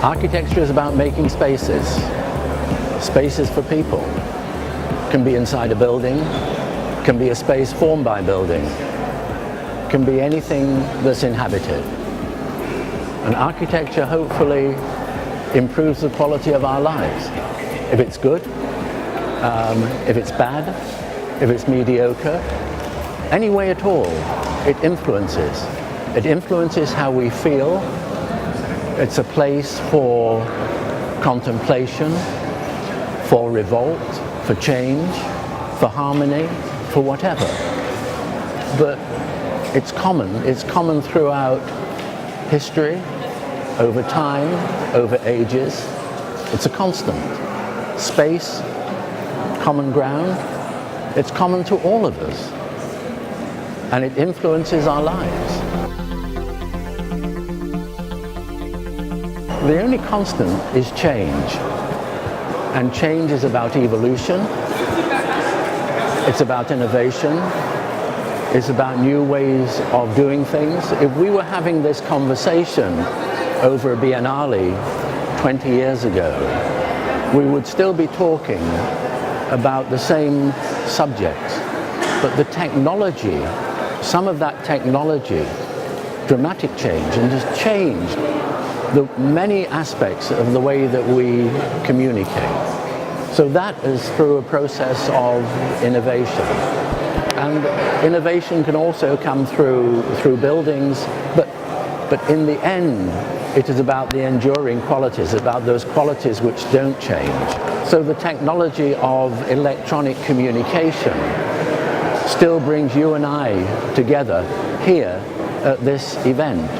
Architecture is about making spaces. Spaces for people. Can be inside a building, can be a space formed by a building, can be anything that's inhabited. And architecture hopefully improves the quality of our lives. If it's good, if it's bad, if it's mediocre, any way at all, it influences. It influences how we feel. It's a place for contemplation, for revolt, for change, for harmony, for whatever. But it's common throughout history, over time, over ages. It's a constant. Space, common ground, it's common to all of us. And it influences our lives. The only constant is change. And change is about evolution. It's about innovation. It's about new ways of doing things. If we were having this conversation over a biennale 20 years ago, we would still be talking about the same subjects. But the technology, some of that technology, dramatic change, and has changed the many aspects of the way that we communicate. So that is through a process of innovation. And innovation can also come through buildings, but in the end, it is about the enduring qualities, about those qualities which don't change. So the technology of electronic communication still brings you and I together here at this event.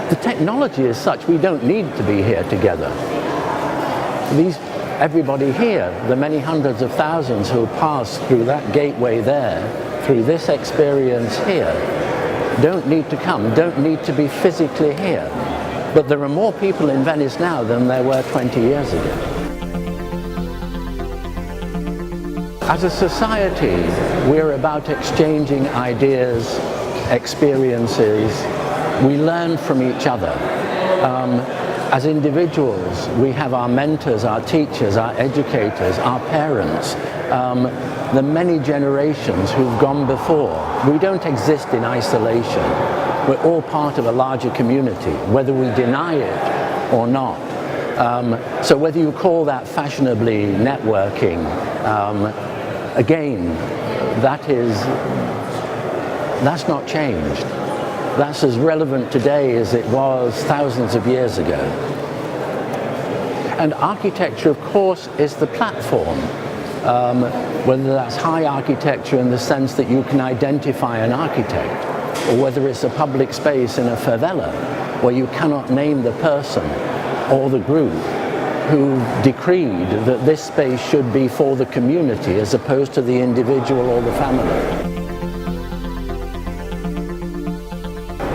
The technology is such we don't need to be here together. Everybody here, the many hundreds of thousands who pass through that gateway there, through this experience here, don't need to come, don't need to be physically here. But there are more people in Venice now than there were 20 years ago. As a society, we're about exchanging ideas, experiences. We learn from each other. As individuals, we have our mentors, our teachers, our educators, our parents, the many generations who've gone before. We don't exist in isolation. We're all part of a larger community, whether we deny it or not. So whether you call that fashionably networking, again, that's not changed. That's as relevant today as it was thousands of years ago. And architecture, of course, is the platform. Whether that's high architecture in the sense that you can identify an architect, or whether it's a public space in a favela where you cannot name the person or the group who decreed that this space should be for the community as opposed to the individual or the family.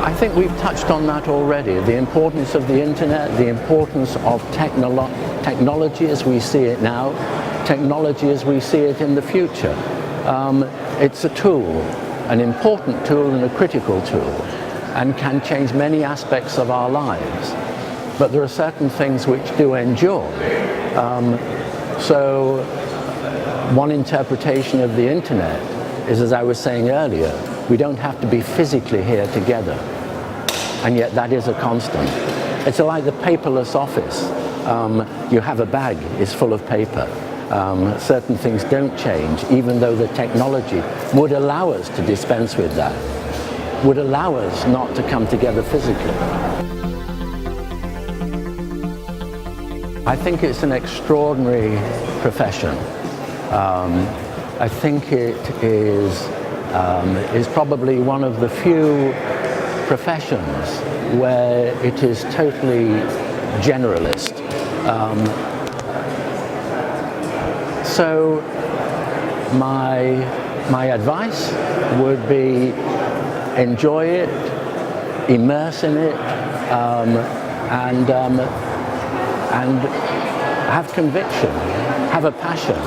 I think we've touched on that already, the importance of the internet, the importance of technology as we see it now, technology as we see it in the future. It's a tool, an important tool and a critical tool, and can change many aspects of our lives. But there are certain things which do endure. So one interpretation of the internet is, as I was saying earlier, we don't have to be physically here together. And yet that is a constant. It's like the paperless office. You have a bag, it's full of paper. Certain things don't change, even though the technology would allow us to dispense with that, would allow us not to come together physically. I think it's an extraordinary profession. I think it is probably one of the few professions where it is totally generalist. So my advice would be enjoy it, immerse in it, and have conviction, have a passion.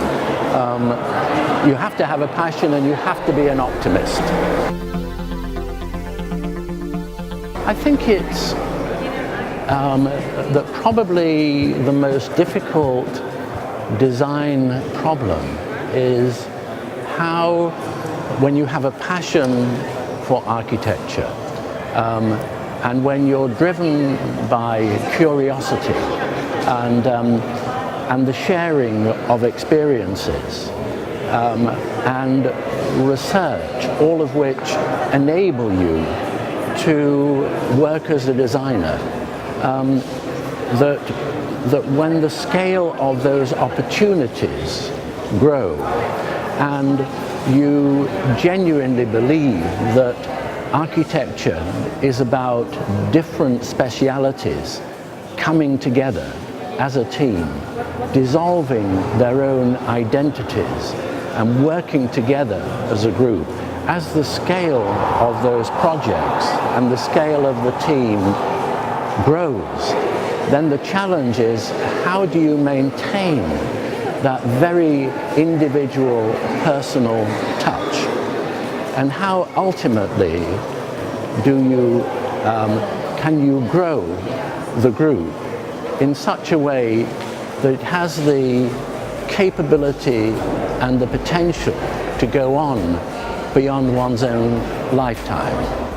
You have to have a passion and you have to be an optimist. I think it's that probably the most difficult design problem is how, when you have a passion for architecture, and when you're driven by curiosity and the sharing of experiences and research, all of which enable you to work as a designer, that when the scale of those opportunities grow and you genuinely believe that architecture is about different specialities coming together as a team, dissolving their own identities and working together as a group, as the scale of those projects and the scale of the team grows, then the challenge is, how do you maintain that very individual, personal touch? And how ultimately can you grow the group in such a way that it has the capability and the potential to go on beyond one's own lifetime?